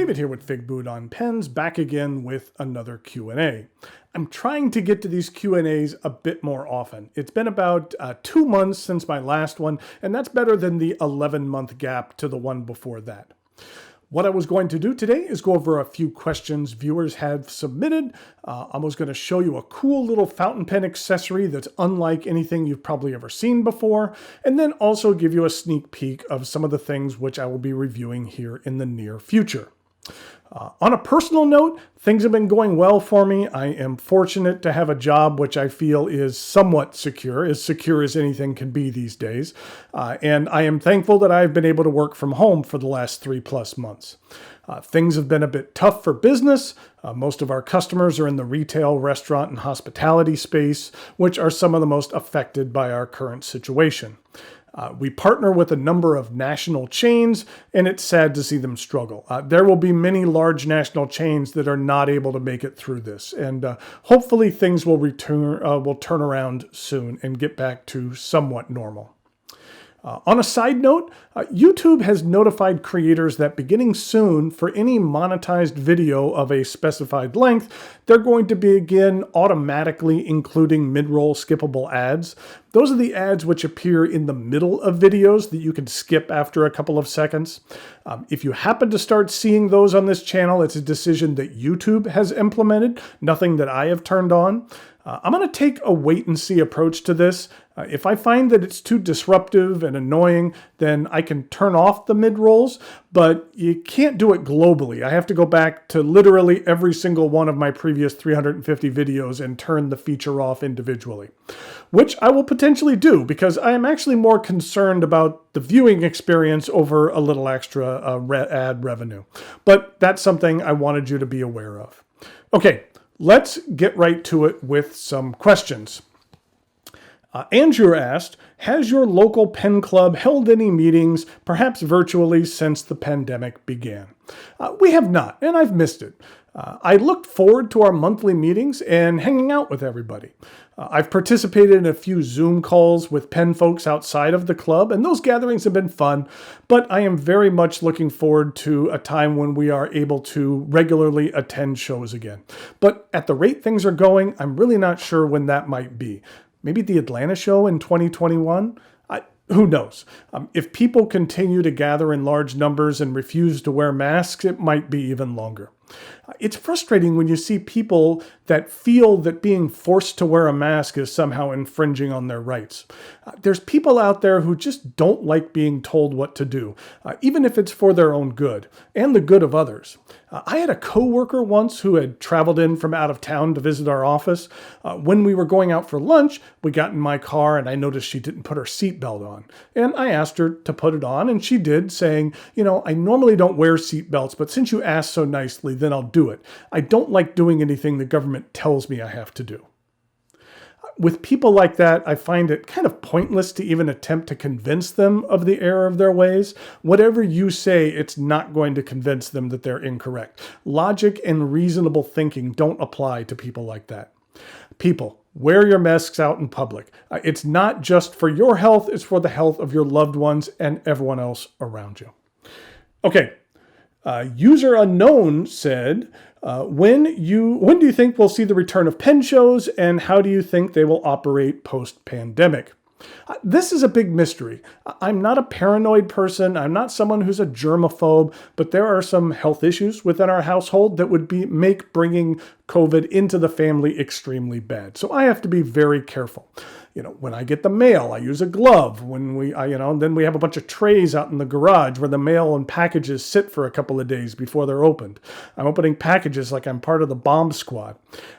David here with Figboot on Pens, back again with another Q&A. I'm trying to get to these Q&As a bit more often. It's been about 2 months since my last one, and that's better than the 11-month gap to the one before that. What I was going to do today is go over a few questions viewers have submitted. I was going to show you a cool little fountain pen accessory that's unlike anything you've probably ever seen before, and then also give you a sneak peek of some of the things which I will be reviewing here in the near future. On a personal note, things have been going well for me. I am fortunate to have a job which I feel is somewhat secure as anything can be these days. And I am thankful that I've been able to work from home for the last 3+ months. Things have been a bit tough for business. Most of our customers are in the retail, restaurant, and hospitality space, which are some of the most affected by our current situation. We partner with a number of national chains, and it's sad to see them struggle. There will be many large national chains that are not able to make it through this, and hopefully things will turn around soon and get back to somewhat normal. On a side note, YouTube has notified creators that beginning soon, for any monetized video of a specified length, they're going to begin automatically including mid-roll skippable ads. Those are the ads which appear in the middle of videos that you can skip after a couple of seconds. If you happen to start seeing those on this channel, it's a decision that YouTube has implemented, nothing that I have turned on. I'm going to take a wait-and-see approach to this. If I find that it's too disruptive and annoying, then I can turn off the mid-rolls, but you can't do it globally. I have to go back to literally every single one of my previous 350 videos and turn the feature off individually, which I will potentially do because I am actually more concerned about the viewing experience over a little extra ad revenue. But that's something I wanted you to be aware of. Okay. Let's get right to it with some questions. Andrew asked, has your local pen club held any meetings, perhaps virtually, since the pandemic began? We have not, and I've missed it. I looked forward to our monthly meetings and hanging out with everybody. I've participated in a few Zoom calls with pen folks outside of the club, and those gatherings have been fun, but I am very much looking forward to a time when we are able to regularly attend shows again. But at the rate things are going, I'm really not sure when that might be. Maybe the Atlanta show in 2021? Who knows? If people continue to gather in large numbers and refuse to wear masks, it might be even longer. It's frustrating when you see people that feel that being forced to wear a mask is somehow infringing on their rights. There's people out there who just don't like being told what to do, even if it's for their own good and the good of others. I had a coworker once who had traveled in from out of town to visit our office. When we were going out for lunch, we got in my car and I noticed she didn't put her seatbelt on. And I asked her to put it on, and she did, saying, I normally don't wear seatbelts, but since you asked so nicely, then I'll do it. I don't like doing anything the government tells me I have to do. With people like that, I find it kind of pointless to even attempt to convince them of the error of their ways. Whatever you say, it's not going to convince them that they're incorrect. Logic and reasonable thinking don't apply to people like that. People, wear your masks out in public. It's not just for your health, it's for the health of your loved ones and everyone else around you. Okay. User Unknown said, when do you think we'll see the return of pen shows, and how do you think they will operate post-pandemic? This is a big mystery. I'm not a paranoid person. I'm not someone who's a germaphobe, but there are some health issues within our household that would make bringing COVID into the family extremely bad. So I have to be very careful. When I get the mail, I use a glove. Then we have a bunch of trays out in the garage where the mail and packages sit for a couple of days before they're opened. I'm opening packages like I'm part of the bomb squad.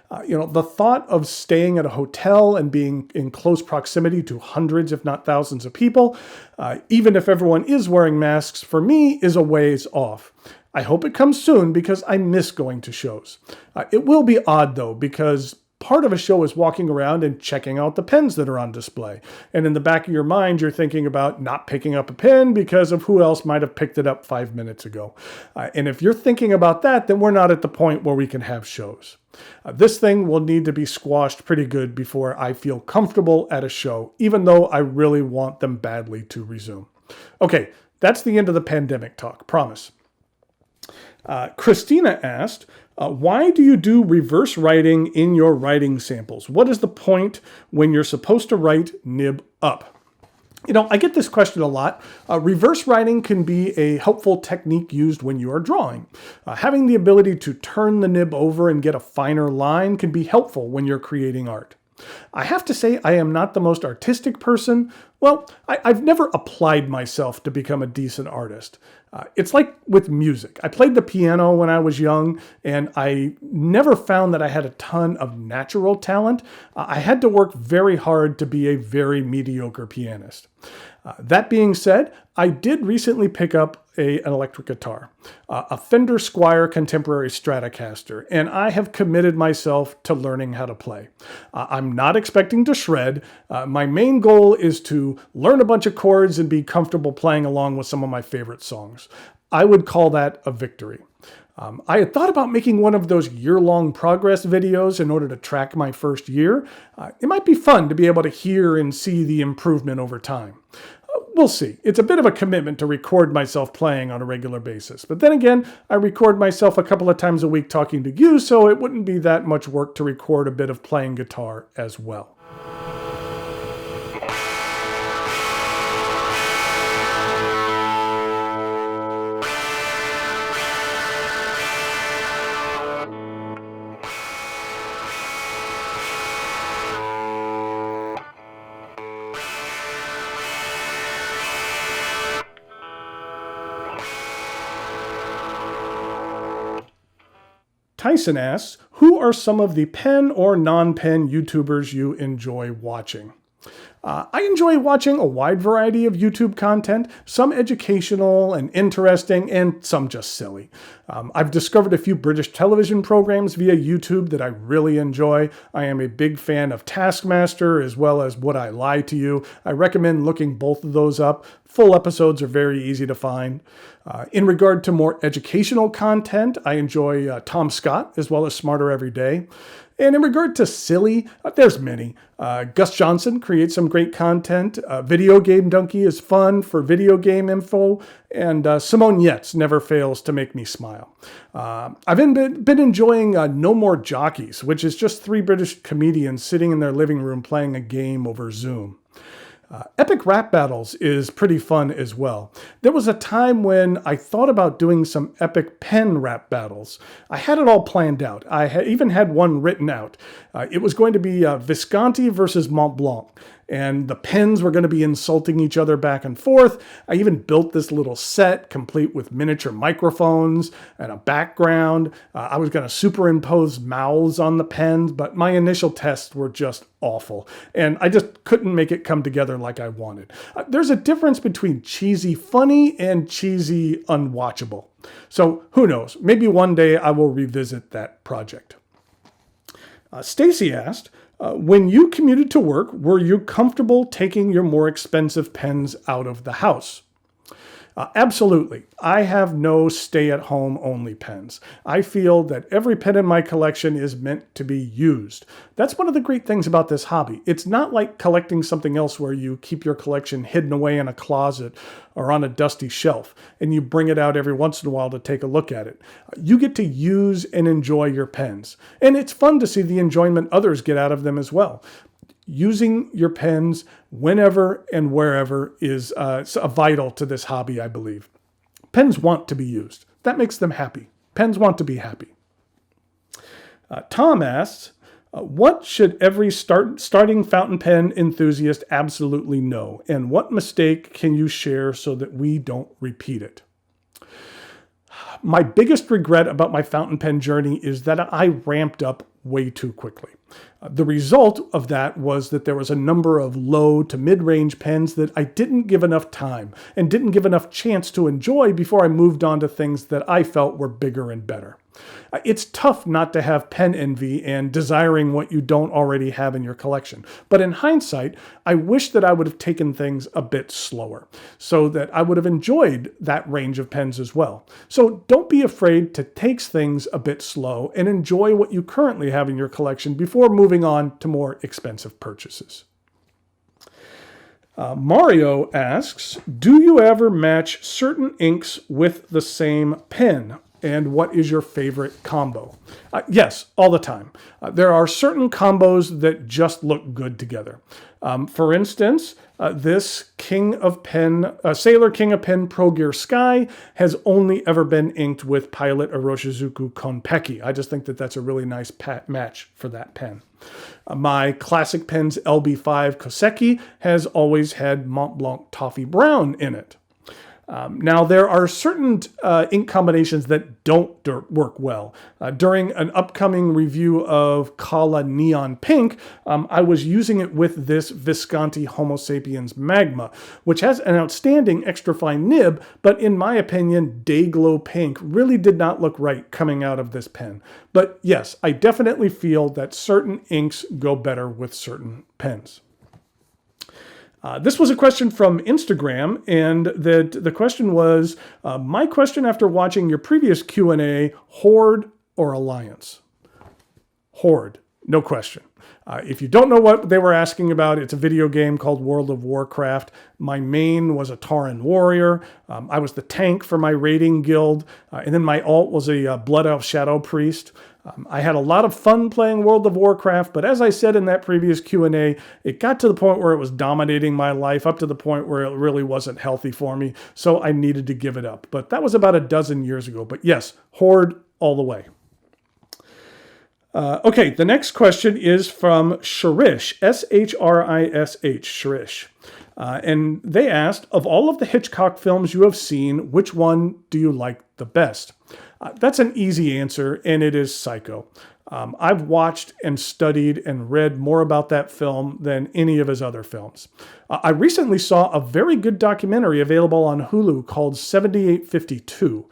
The thought of staying at a hotel and being in close proximity to hundreds, if not thousands of people, even if everyone is wearing masks, for me is a ways off. I hope it comes soon because I miss going to shows. It will be odd though, because part of a show is walking around and checking out the pens that are on display. And in the back of your mind, you're thinking about not picking up a pen because of who else might have picked it up 5 minutes ago. And if you're thinking about that, then we're not at the point where we can have shows. This thing will need to be squashed pretty good before I feel comfortable at a show, even though I really want them badly to resume. Okay, that's the end of the pandemic talk, promise. Christina asked, why do you do reverse writing in your writing samples? What is the point when you're supposed to write nib up? I get this question a lot. Reverse writing can be a helpful technique used when you are drawing. Having the ability to turn the nib over and get a finer line can be helpful when you're creating art. I have to say I am not the most artistic person. Well, I've never applied myself to become a decent artist. It's like with music. I played the piano when I was young, and I never found that I had a ton of natural talent. I had to work very hard to be a very mediocre pianist. That being said, I did recently pick up an electric guitar, a Fender Squier Contemporary Stratocaster, and I have committed myself to learning how to play. I'm not expecting to shred. My main goal is to learn a bunch of chords and be comfortable playing along with some of my favorite songs. I would call that a victory. I had thought about making one of those year-long progress videos in order to track my first year. It might be fun to be able to hear and see the improvement over time. We'll see. It's a bit of a commitment to record myself playing on a regular basis. But then again, I record myself a couple of times a week talking to you, so it wouldn't be that much work to record a bit of playing guitar as well. Tyson asks, who are some of the pen or non-pen YouTubers you enjoy watching? I enjoy watching a wide variety of YouTube content, some educational and interesting, and some just silly. I've discovered a few British television programs via YouTube that I really enjoy. I am a big fan of Taskmaster as well as Would I Lie to You. I recommend looking both of those up. Full episodes are very easy to find. In regard to more educational content, I enjoy Tom Scott as well as Smarter Every Day. And in regard to silly, there's many. Gus Johnson creates some great content. Video Game Donkey is fun for video game info. And Simone Yates never fails to make me smile. I've been enjoying No More Jockeys, which is just 3 British comedians sitting in their living room playing a game over Zoom. Epic rap battles is pretty fun as well. There was a time when I thought about doing some epic pen rap battles. I had it all planned out. I even had one written out. It was going to be Visconti versus Mont Blanc, and the pens were going to be insulting each other back and forth. I even built this little set complete with miniature microphones and a background. I was going to superimpose mouths on the pens, but my initial tests were just awful, and I just couldn't make it come together like I wanted. There's a difference between cheesy funny and cheesy unwatchable. So who knows? Maybe one day I will revisit that project. Stacy asked, when you commuted to work, were you comfortable taking your more expensive pens out of the house? Absolutely. I have no stay-at-home only pens. I feel that every pen in my collection is meant to be used. That's one of the great things about this hobby. It's not like collecting something else where you keep your collection hidden away in a closet or on a dusty shelf, and you bring it out every once in a while to take a look at it. You get to use and enjoy your pens. And it's fun to see the enjoyment others get out of them as well. Using your pens whenever and wherever is vital to this hobby, I believe. Pens want to be used. That makes them happy. Pens want to be happy. Tom asks, what should every starting fountain pen enthusiast absolutely know? And what mistake can you share so that we don't repeat it? My biggest regret about my fountain pen journey is that I ramped up way too quickly. The result of that was that there was a number of low to mid-range pens that I didn't give enough time and didn't give enough chance to enjoy before I moved on to things that I felt were bigger and better. It's tough not to have pen envy and desiring what you don't already have in your collection. But in hindsight, I wish that I would have taken things a bit slower so that I would have enjoyed that range of pens as well. So don't be afraid to take things a bit slow and enjoy what you currently have in your collection before moving on to more expensive purchases. Mario asks, do you ever match certain inks with the same pen? And what is your favorite combo? Yes, all the time. There are certain combos that just look good together. For instance, this Sailor King of Pen Pro Gear Sky has only ever been inked with Pilot Iroshizuku Konpeki. I just think that that's a really nice match for that pen. My Classic Pens LB5 Koseki has always had Mont Blanc Toffee Brown in it. Now, there are certain ink combinations that don't work well. During an upcoming review of Kala Neon Pink, I was using it with this Visconti Homo Sapiens Magma, which has an outstanding extra fine nib, but in my opinion, Dayglow Pink really did not look right coming out of this pen. But yes, I definitely feel that certain inks go better with certain pens. This was a question from Instagram, and the question was, my question after watching your previous Q&A, Horde or Alliance? Horde, no question. If you don't know what they were asking about, it's a video game called World of Warcraft. My main was a Tauren warrior. I was the tank for my raiding guild, and then my alt was a Blood Elf Shadow Priest. I had a lot of fun playing World of Warcraft, but as I said in that previous Q&A, it got to the point where it was dominating my life, up to the point where it really wasn't healthy for me, so I needed to give it up. But that was about a dozen years ago. But yes, Horde all the way. Okay, the next question is from Shirish, S-H-R-I-S-H, Shirish. And they asked, of all of the Hitchcock films you have seen, which one do you like the best? That's an easy answer, and it is Psycho. I've watched and studied and read more about that film than any of his other films. I recently saw a very good documentary available on Hulu called 7852.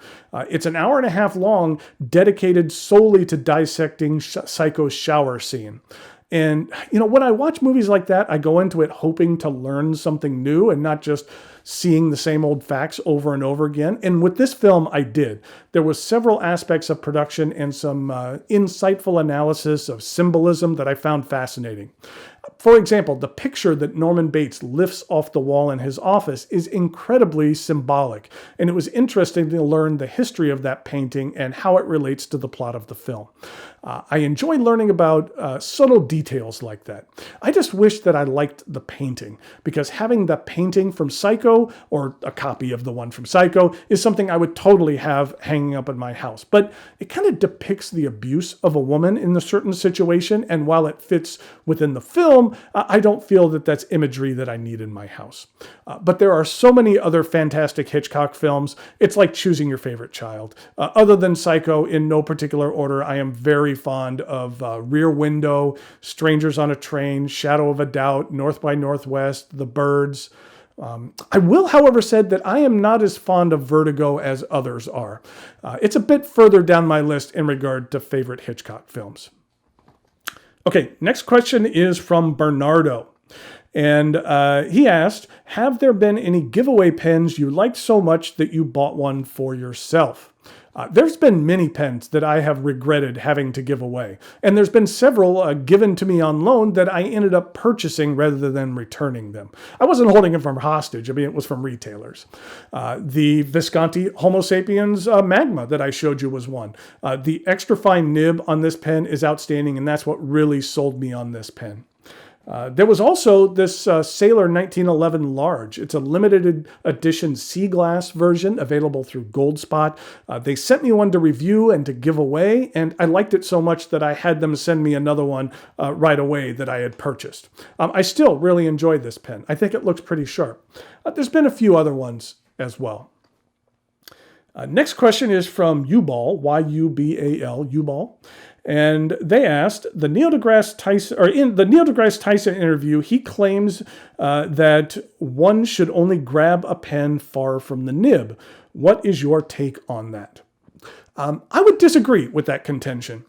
It's an hour and a half long, dedicated solely to dissecting Psycho's shower scene. And, you know, when I watch movies like that, I go into it hoping to learn something new and not just seeing the same old facts over and over again. And with this film, I did. There was several aspects of production and some insightful analysis of symbolism that I found fascinating. For example, the picture that Norman Bates lifts off the wall in his office is incredibly symbolic, and it was interesting to learn the history of that painting and how it relates to the plot of the film. I enjoy learning about subtle details like that. I just wish that I liked the painting, because having the painting from Psycho, or a copy of the one from Psycho, is something I would totally have hanging up in my house. But it kind of depicts the abuse of a woman in a certain situation, and while it fits within the film, I don't feel that that's imagery that I need in my house. But there are so many other fantastic Hitchcock films. It's like choosing your favorite child. Other than Psycho, in no particular order, I am very fond of Rear Window, Strangers on a Train, Shadow of a Doubt, North by Northwest, The Birds. I will, however, say that I am not as fond of Vertigo as others are. It's a bit further down my list in regard to favorite Hitchcock films. Okay, next question is from Bernardo. And he asked, have there been any giveaway pens you liked so much that you bought one for yourself? There's been many pens that I have regretted having to give away. And there's been several given to me on loan that I ended up purchasing rather than returning them. I wasn't holding them from hostage. I mean, it was from retailers. The Visconti Homo Sapiens Magma that I showed you was one. The extra fine nib on this pen is outstanding, and that's what really sold me on this pen. There was also this Sailor 1911 Large. It's a limited edition sea glass version available through Goldspot. They sent me one to review and to give away, and I liked it so much that I had them send me another one right away that I had purchased. I still really enjoyed this pen. I think it looks pretty sharp. There's been a few other ones as well. Next question is from Ubal, Y-U-B-A-L, Ubal. And they asked, in the Neil deGrasse Tyson interview, he claims that one should only grab a pen far from the nib. What is your take on that? I would disagree with that contention.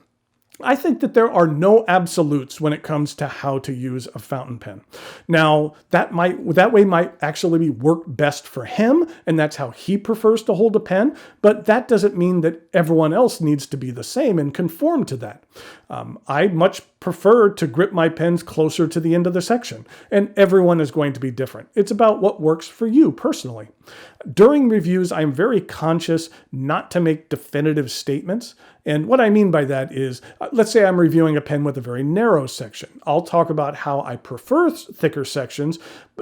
I think that there are no absolutes when it comes to how to use a fountain pen. Now, that way might actually work best for him, and that's how he prefers to hold a pen, but that doesn't mean that everyone else needs to be the same and conform to that. I much prefer to grip my pens closer to the end of the section, and everyone is going to be different. It's about what works for you personally. During reviews, I'm very conscious not to make definitive statements. And what I mean by that is, let's say I'm reviewing a pen with a very narrow section. I'll talk about how I prefer thicker sections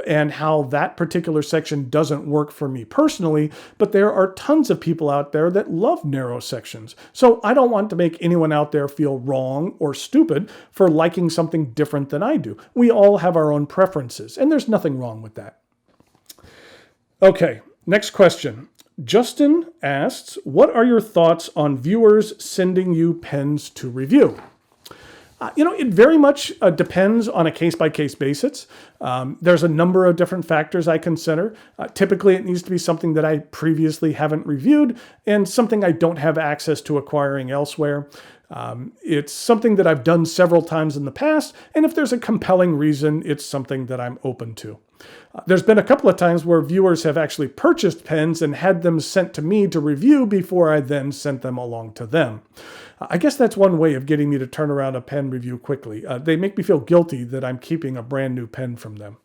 and how that particular section doesn't work for me personally, but there are tons of people out there that love narrow sections. So I don't want to make anyone out there feel wrong or stupid for liking something different than I do. We all have our own preferences, and there's nothing wrong with that. Okay, next question. Justin asks, what are your thoughts on viewers sending you pens to review? It very much depends on a case-by-case basis. There's a number of different factors I consider. Typically, it needs to be something that I previously haven't reviewed and something I don't have access to acquiring elsewhere. It's something that I've done several times in the past, and if there's a compelling reason, it's something that I'm open to. There's been a couple of times where viewers have actually purchased pens and had them sent to me to review before I then sent them along to them. I guess that's one way of getting me to turn around a pen review quickly. They make me feel guilty that I'm keeping a brand new pen from them.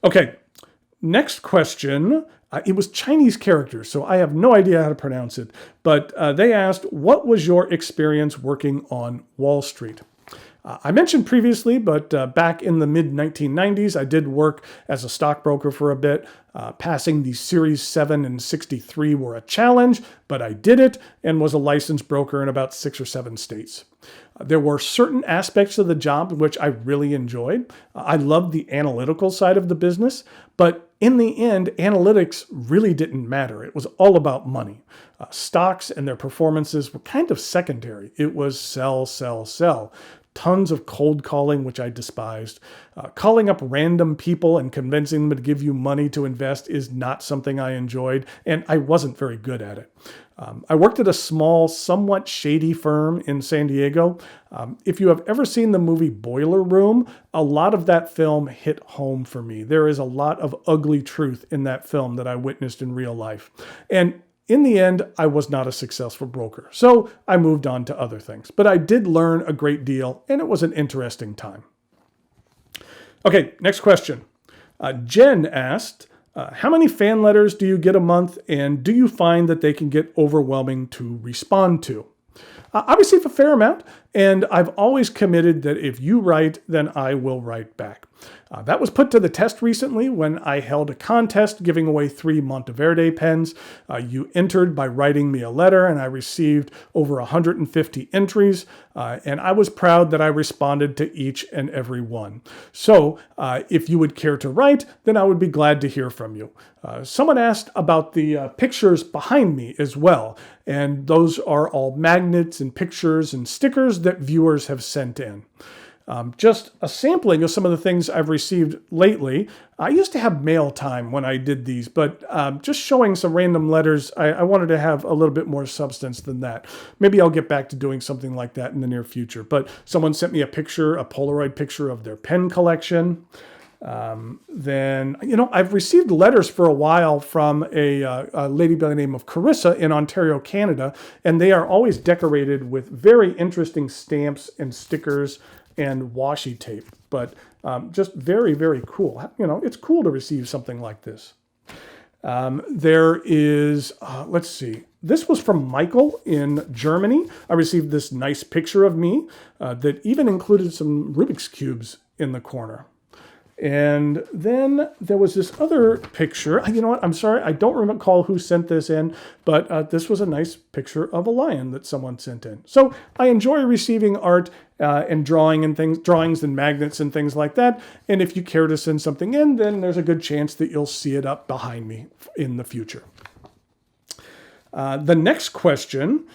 Okay, next question. It was Chinese characters, so I have no idea how to pronounce it. But they asked, what was your experience working on Wall Street? I mentioned previously, but back in the mid-1990s, I did work as a stockbroker for a bit. Passing the Series 7 and 63 were a challenge, but I did it and was a licensed broker in about 6 or 7 states. There were certain aspects of the job which I really enjoyed. I loved the analytical side of the business, but in the end, analytics really didn't matter. It was all about money. Stocks and their performances were kind of secondary. It was sell, sell, sell. Tons of cold calling, which I despised. Calling up random people and convincing them to give you money to invest is not something I enjoyed, and I wasn't very good at it. I worked at a small, somewhat shady firm in San Diego. If you have ever seen the movie Boiler Room, a lot of that film hit home for me. There is a lot of ugly truth in that film that I witnessed in real life. And in the end, I was not a successful broker, so I moved on to other things. But I did learn a great deal, and it was an interesting time. Okay, next question. Jen asked, how many fan letters do you get a month, and do you find that they can get overwhelming to respond to? I receive a fair amount, and I've always committed that if you write, then I will write back. That was put to the test recently when I held a contest giving away 3 Monteverde pens. You entered by writing me a letter, and I received over 150 entries, and I was proud that I responded to each and every one. So if you would care to write, then I would be glad to hear from you. Someone asked about the pictures behind me as well, and those are all magnets and pictures and stickers that viewers have sent in. Just a sampling of some of the things I've received lately. I used to have mail time when I did these, but just showing some random letters, I wanted to have a little bit more substance than that. Maybe I'll get back to doing something like that in the near future. But someone sent me a picture, a Polaroid picture of their pen collection. Then, I've received letters for a while from a lady by the name of Carissa in Ontario, Canada, and they are always decorated with very interesting stamps and stickers and washi tape, but just very, very cool. It's cool to receive something like this. There is, let's see, this was from Michael in Germany. I received this nice picture of me that even included some Rubik's Cubes in the corner. And then there was this other picture. You know what? I'm sorry. I don't recall who sent this in, but this was a nice picture of a lion that someone sent in. So I enjoy receiving art and drawings and magnets and things like that. And if you care to send something in, then there's a good chance that you'll see it up behind me in the future. The next question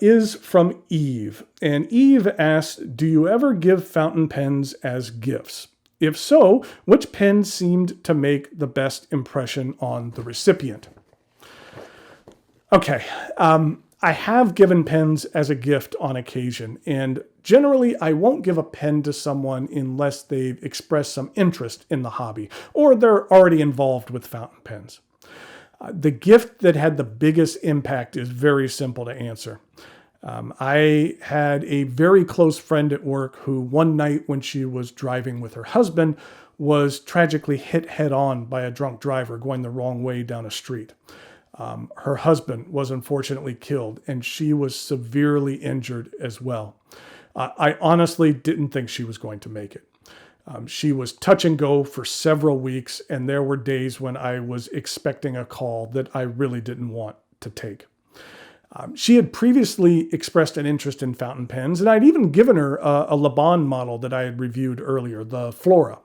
is from Eve. And Eve asks, do you ever give fountain pens as gifts? If so, which pen seemed to make the best impression on the recipient? Okay, I have given pens as a gift on occasion, and generally I won't give a pen to someone unless they've expressed some interest in the hobby, or they're already involved with fountain pens. The gift that had the biggest impact is very simple to answer. I had a very close friend at work who one night when she was driving with her husband was tragically hit head on by a drunk driver going the wrong way down a street. Her husband was unfortunately killed, and she was severely injured as well. I honestly didn't think she was going to make it. She was touch and go for several weeks, and there were days when I was expecting a call that I really didn't want to take. She had previously expressed an interest in fountain pens, and I'd even given her a Laban model that I had reviewed earlier, the Flora,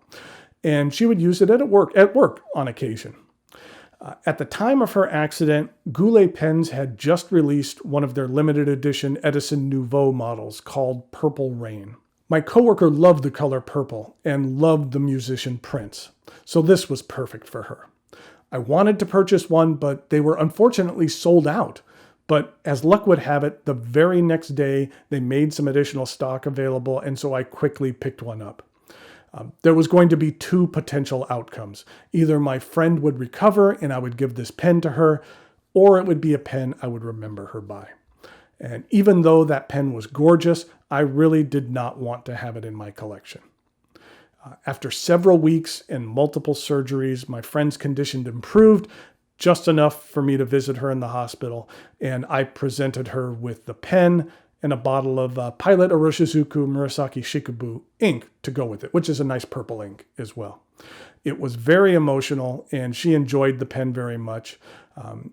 and she would use it at work on occasion. At the time of her accident, Goulet Pens had just released one of their limited edition Edison Nouveau models called Purple Rain. My coworker loved the color purple and loved the musician Prince, so this was perfect for her. I wanted to purchase one, but they were unfortunately sold out. But as luck would have it, the very next day, they made some additional stock available, and so I quickly picked one up. There was going to be two potential outcomes. Either my friend would recover and I would give this pen to her, or it would be a pen I would remember her by. And even though that pen was gorgeous, I really did not want to have it in my collection. After several weeks and multiple surgeries, my friend's condition improved just enough for me to visit her in the hospital, and I presented her with the pen and a bottle of Pilot Oroshizuku Murasaki Shikubu ink to go with it, which is a nice purple ink as well. It was very emotional, and she enjoyed the pen very much.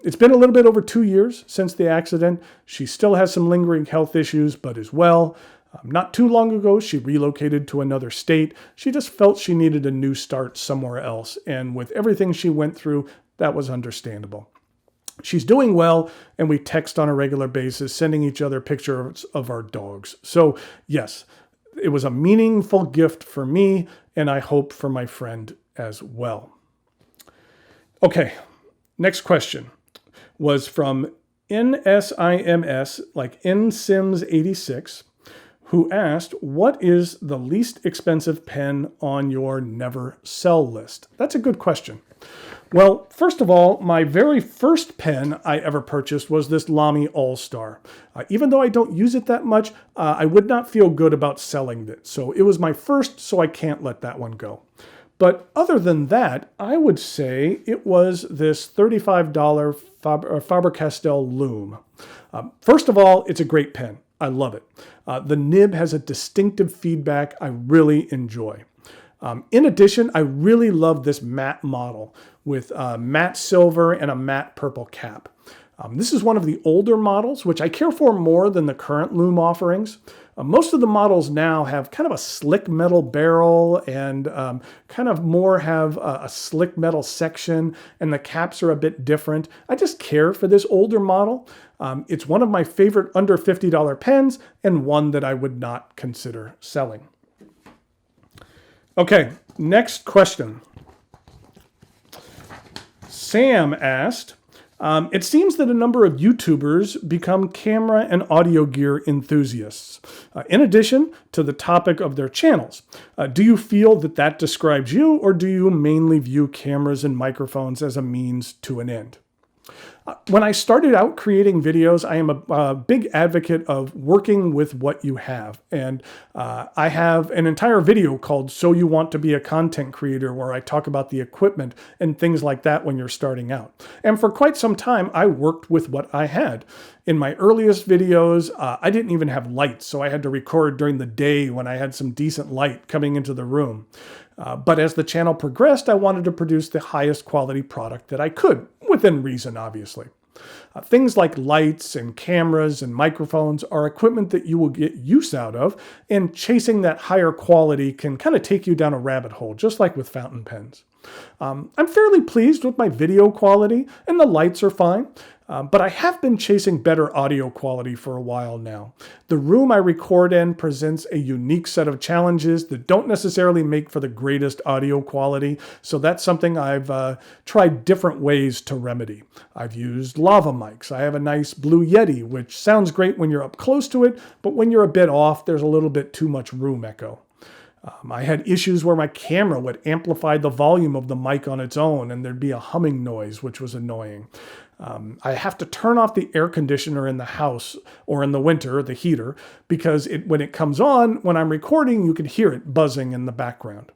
It's been a little bit over 2 years since the accident. She still has some lingering health issues, but is well. Not too long ago, she relocated to another state. She just felt she needed a new start somewhere else, and with everything she went through, that was understandable. She's doing well, and we text on a regular basis, sending each other pictures of our dogs. So yes, it was a meaningful gift for me, and I hope for my friend as well. Okay, next question was from NSIMS, like NSIMS86, who asked, what is the least expensive pen on your never sell list? That's a good question. Well, first of all, my very first pen I ever purchased was this Lamy All-Star. Even though I don't use it that much, I would not feel good about selling it. So it was my first, so I can't let that one go. But other than that, I would say it was this $35 Faber-Castell Lume. First of all, it's a great pen. I love it. The nib has a distinctive feedback I really enjoy. In addition, I really love this matte model with matte silver and a matte purple cap. This is one of the older models, which I care for more than the current Lume offerings. Most of the models now have kind of a slick metal barrel and kind of more have a slick metal section, and the caps are a bit different. I just care for this older model. It's one of my favorite under $50 pens and one that I would not consider selling. Okay, next question. Sam asked, it seems that a number of YouTubers become camera and audio gear enthusiasts, in addition to the topic of their channels. Do you feel that that describes you, or do you mainly view cameras and microphones as a means to an end? When I started out creating videos, I am a big advocate of working with what you have. And I have an entire video called So You Want to Be a Content Creator, where I talk about the equipment and things like that when you're starting out. And for quite some time, I worked with what I had. In my earliest videos, I didn't even have lights, so I had to record during the day when I had some decent light coming into the room. But as the channel progressed, I wanted to produce the highest quality product that I could, within reason, obviously. Things like lights and cameras and microphones are equipment that you will get use out of, and chasing that higher quality can kind of take you down a rabbit hole, just like with fountain pens. I'm fairly pleased with my video quality, and the lights are fine. But I have been chasing better audio quality for a while now. The room I record in presents a unique set of challenges that don't necessarily make for the greatest audio quality, so that's something I've tried different ways to remedy. I've used lava mics. I have a nice Blue Yeti, which sounds great when you're up close to it, but when you're a bit off, there's a little bit too much room echo. I had issues where my camera would amplify the volume of the mic on its own, and there'd be a humming noise, which was annoying. I have to turn off the air conditioner in the house or in the winter, the heater, because when it comes on, when I'm recording, you can hear it buzzing in the background.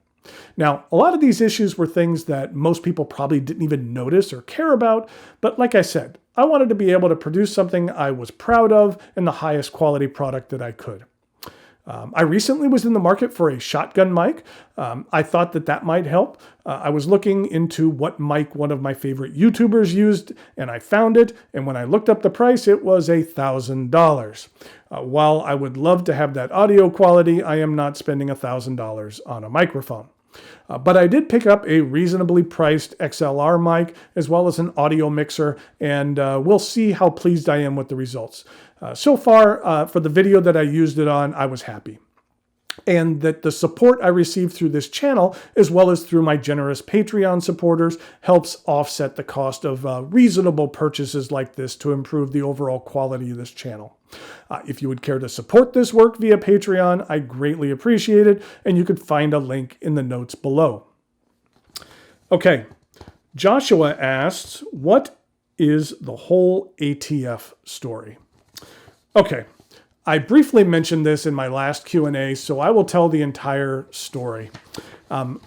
Now, a lot of these issues were things that most people probably didn't even notice or care about, but like I said, I wanted to be able to produce something I was proud of and the highest quality product that I could. I recently was in the market for a shotgun mic. I thought that might help. I was looking into what mic one of my favorite YouTubers used, and I found it. And when I looked up the price, it was $1,000. While I would love to have that audio quality, I am not spending $1,000 on a microphone. But I did pick up a reasonably priced XLR mic as well as an audio mixer, and we'll see how pleased I am with the results. So far, for the video that I used it on, I was happy. And that the support I received through this channel, as well as through my generous Patreon supporters, helps offset the cost of reasonable purchases like this to improve the overall quality of this channel. If you would care to support this work via Patreon, I greatly appreciate it, and you could find a link in the notes below. Okay, Joshua asks, what is the whole ATF story? Okay, I briefly mentioned this in my last Q&A, so I will tell the entire story.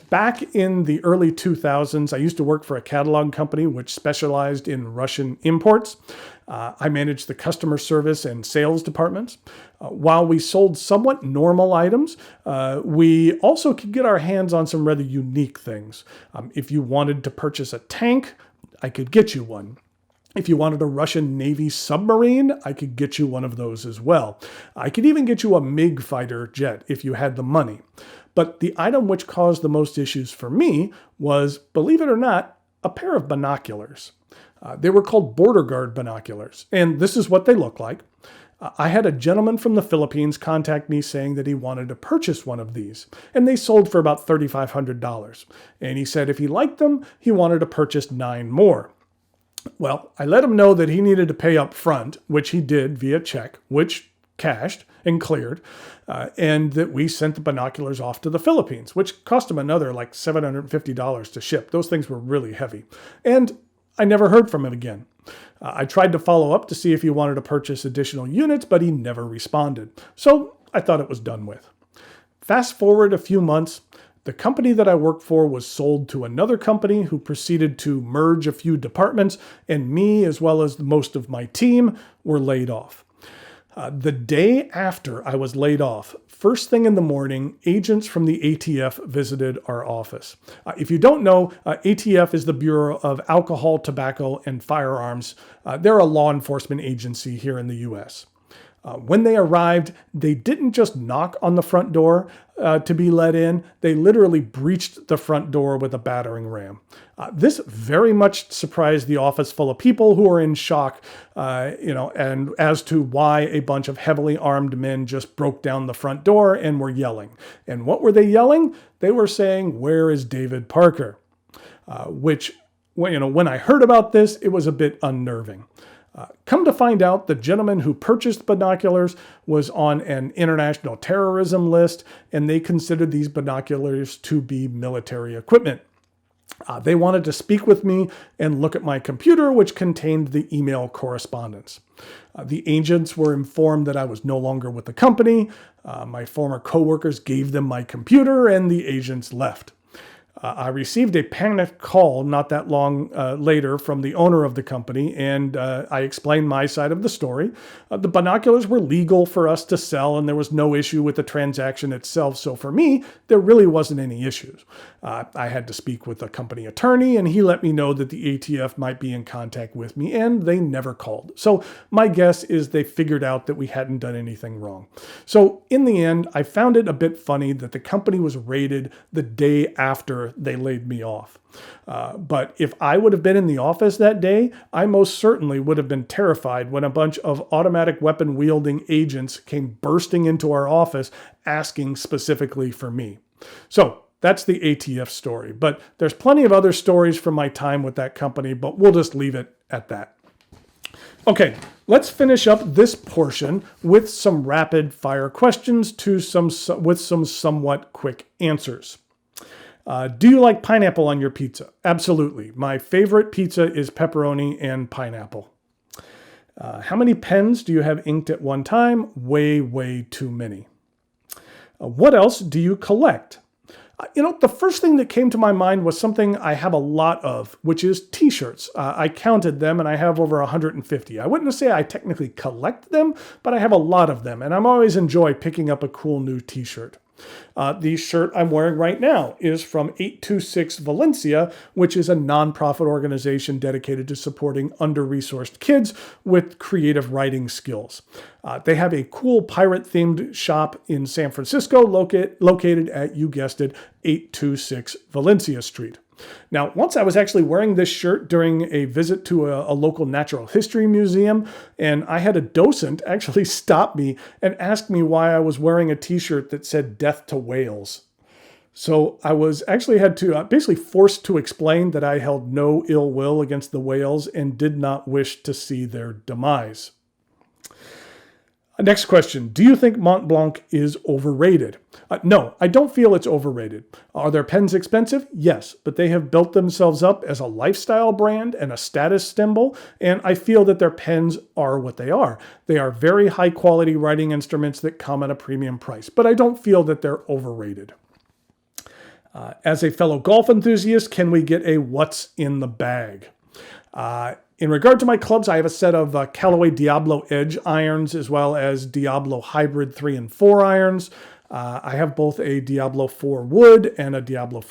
Back in the early 2000s, I used to work for a catalog company which specialized in Russian imports. I managed the customer service and sales departments. While we sold somewhat normal items, we also could get our hands on some rather unique things. If you wanted to purchase a tank, I could get you one. If you wanted a Russian Navy submarine, I could get you one of those as well. I could even get you a MiG fighter jet if you had the money. But the item which caused the most issues for me was, believe it or not, a pair of binoculars. They were called border guard binoculars, and this is what they look like. I had a gentleman from the Philippines contact me saying that he wanted to purchase one of these, and they sold for about $3,500. And he said if he liked them, he wanted to purchase 9 more. Well, I let him know that he needed to pay up front, which he did via check, which cashed and cleared, and that we sent the binoculars off to the Philippines, which cost him another like $750 to ship. Those things were really heavy. And I never heard from him again. I tried to follow up to see if he wanted to purchase additional units, but he never responded. So I thought it was done with. Fast forward a few months. The company that I worked for was sold to another company who proceeded to merge a few departments, and me, as well as most of my team, were laid off. The day after I was laid off, first thing in the morning, agents from the ATF visited our office. If you don't know, ATF is the Bureau of Alcohol, Tobacco, and Firearms. They're a law enforcement agency here in the U.S. When they arrived, they didn't just knock on the front door to be let in. They literally breached the front door with a battering ram. This very much surprised the office full of people who were in shock, and as to why a bunch of heavily armed men just broke down the front door and were yelling. And what were they yelling? They were saying, "Where is David Parker?" Which, when I heard about this, it was a bit unnerving. Come to find out, the gentleman who purchased binoculars was on an international terrorism list, and they considered these binoculars to be military equipment. They wanted to speak with me and look at my computer, which contained the email correspondence. The agents were informed that I was no longer with the company. My former coworkers gave them my computer, and the agents left. I received a panicked call not that long later from the owner of the company, and I explained my side of the story. The binoculars were legal for us to sell, and there was no issue with the transaction itself. So for me, there really wasn't any issues. I had to speak with a company attorney, and he let me know that the ATF might be in contact with me, and they never called. So my guess is they figured out that we hadn't done anything wrong. So in the end, I found it a bit funny that the company was raided the day after they laid me off. But if I would have been in the office that day, I most certainly would have been terrified when a bunch of automatic weapon wielding agents came bursting into our office asking specifically for me. So that's the ATF story. But there's plenty of other stories from my time with that company, but we'll just leave it at that. Okay, let's finish up this portion with some rapid fire questions with some somewhat quick answers. Do you like pineapple on your pizza? Absolutely. My favorite pizza is pepperoni and pineapple. How many pens do you have inked at one time? Way, way too many. What else do you collect? The first thing that came to my mind was something I have a lot of, which is t-shirts. I counted them and I have over 150. I wouldn't say I technically collect them, but I have a lot of them and I'm always enjoy picking up a cool new t-shirt. The shirt I'm wearing right now is from 826 Valencia, which is a nonprofit organization dedicated to supporting under-resourced kids with creative writing skills. They have a cool pirate-themed shop in San Francisco located at, you guessed it, 826 Valencia Street. Now, once I was actually wearing this shirt during a visit to a local natural history museum, and I had a docent actually stop me and ask me why I was wearing a t-shirt that said "Death to Whales." So I was actually had to basically forced to explain that I held no ill will against the whales and did not wish to see their demise. Next question. Do you think Mont Blanc is overrated? No, I don't feel it's overrated. Are their pens expensive? Yes, but they have built themselves up as a lifestyle brand and a status symbol, and I feel that their pens are what they are. They are very high quality writing instruments that come at a premium price, but I don't feel that they're overrated. As a fellow golf enthusiast, can we get a what's in the bag? In regard to my clubs, I have a set of Callaway Diablo Edge irons as well as Diablo Hybrid 3 and 4 irons. I have both a Diablo 4 wood and a Diablo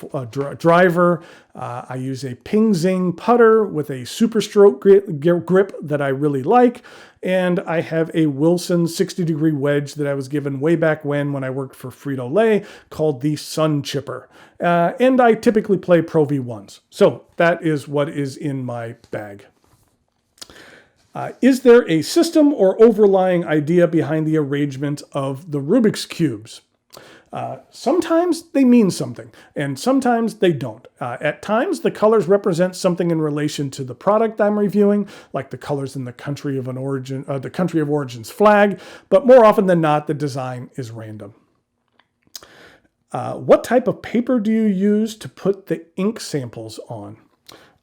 driver. I use a Ping Zing putter with a super stroke grip that I really like. And I have a Wilson 60-degree wedge that I was given way back when I worked for Frito-Lay called the Sun Chipper. And I typically play Pro V1s. So that is what is in my bag. Is there a system or overlying idea behind the arrangement of the Rubik's Cubes? Sometimes they mean something, and sometimes they don't. At times, the colors represent something in relation to the product I'm reviewing, like the colors in the country of origin's flag, but more often than not, the design is random. What type of paper do you use to put the ink samples on?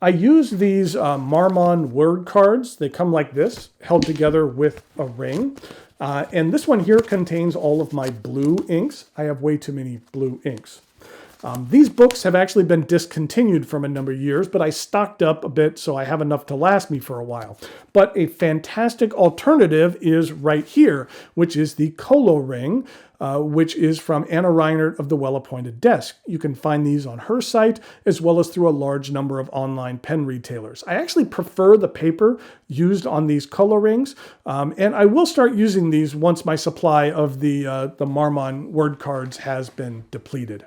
I use these Mont word cards. They come like this, held together with a ring. And this one here contains all of my blue inks. I have way too many blue inks. These books have actually been discontinued from a number of years, but I stocked up a bit so I have enough to last me for a while. But a fantastic alternative is right here, which is the Colo ring, which is from Anna Reinert of the Well-Appointed Desk. You can find these on her site, as well as through a large number of online pen retailers. I actually prefer the paper used on these Colo rings, and I will start using these once my supply of the Mont word cards has been depleted.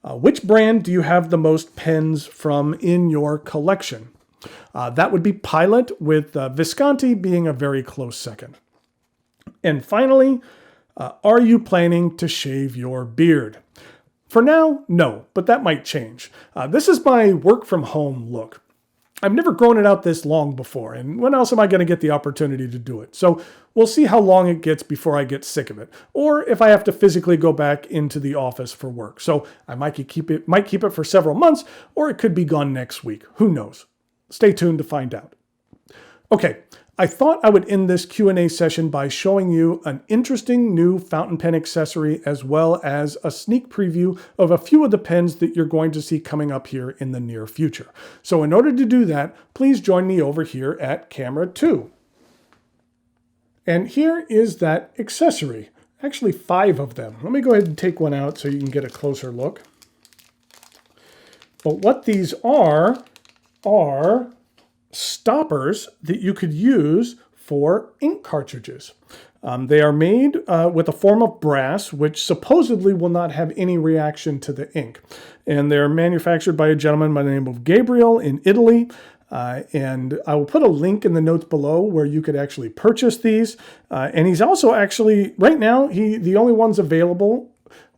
Which brand do you have the most pens from in your collection? That would be Pilot, with Visconti being a very close second. And finally, are you planning to shave your beard? For now, no, but that might change. This is my work from home look. I've never grown it out this long before, and when else am I going to get the opportunity to do it? So we'll see how long it gets before I get sick of it, or if I have to physically go back into the office for work. So I might keep it for several months, or it could be gone next week. Who knows? Stay tuned to find out. Okay, I thought I would end this Q&A session by showing you an interesting new fountain pen accessory, as well as a sneak preview of a few of the pens that you're going to see coming up here in the near future. So in order to do that, please join me over here at camera 2. And here is that accessory. Actually 5 of them. Let me go ahead and take one out so you can get a closer look. But what these are stoppers that you could use for ink cartridges. They are made with a form of brass, which supposedly will not have any reaction to the ink. And they're manufactured by a gentleman by the name of Gabriel in Italy. And I will put a link in the notes below where you could actually purchase these. And he's also actually, right now, the only ones available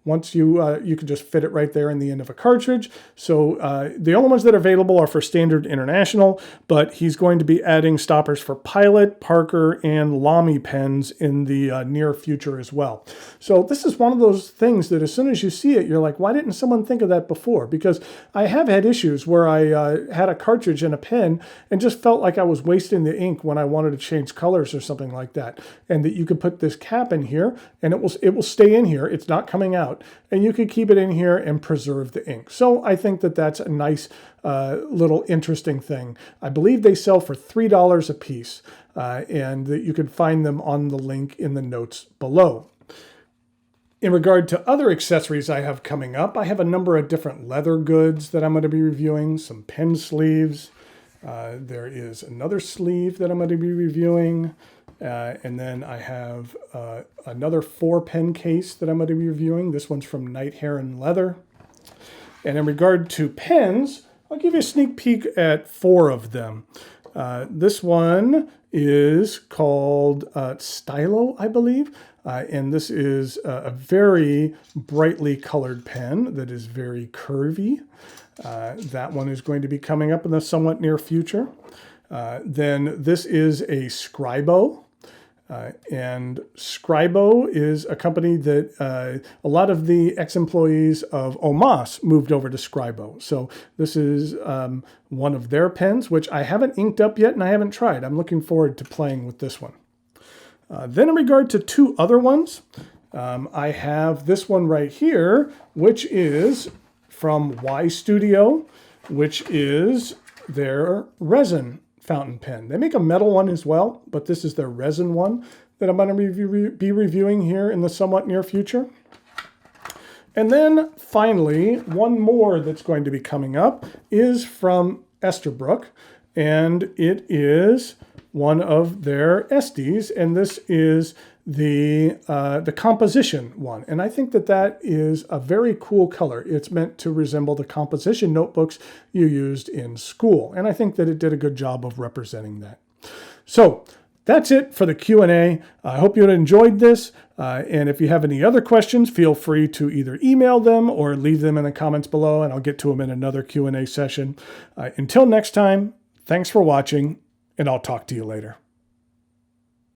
Once you can just fit it right there in the end of a cartridge. So the only ones that are available are for Standard International, but he's going to be adding stoppers for Pilot, Parker, and Lamy pens in the near future as well. So this is one of those things that as soon as you see it, you're like, why didn't someone think of that before? Because I have had issues where I had a cartridge and a pen and just felt like I was wasting the ink when I wanted to change colors or something like that. And that you could put this cap in here and it will stay in here. It's not coming out. And you could keep it in here and preserve the ink. So I think that that's a nice little interesting thing. I believe they sell for $3 a piece, and that you can find them on the link in the notes below. In regard to other accessories I have coming up, I have a number of different leather goods that I'm going to be reviewing, some pen sleeves. There is another sleeve that I'm going to be reviewing. And then I have another 4-pen case that I'm going to be reviewing. This one's from Night Heron Leather. And in regard to pens, I'll give you a sneak peek at 4 of them. This one is called Stylo, I believe. And this is a very brightly colored pen that is very curvy. That one is going to be coming up in the somewhat near future. Then this is a Scribo. And Scribo is a company that a lot of the ex-employees of Omas moved over to Scribo. So this is one of their pens, which I haven't inked up yet and I haven't tried. I'm looking forward to playing with this one. Then in regard to 2 other ones, I have this one right here, which is from Y Studio, which is their Resin Fountain Pen. They make a metal one as well, but this is their resin one that I'm going to be reviewing here in the somewhat near future. And then finally, one more that's going to be coming up is from Esterbrook, and it is one of their Estes, and this is the composition one. And I think that that is a very cool color. It's meant to resemble the composition notebooks you used in school. And I think that it did a good job of representing that. So that's it for the Q&A. I hope you enjoyed this. And if you have any other questions, feel free to either email them or leave them in the comments below, and I'll get to them in another Q&A session. Until next time, thanks for watching, and I'll talk to you later.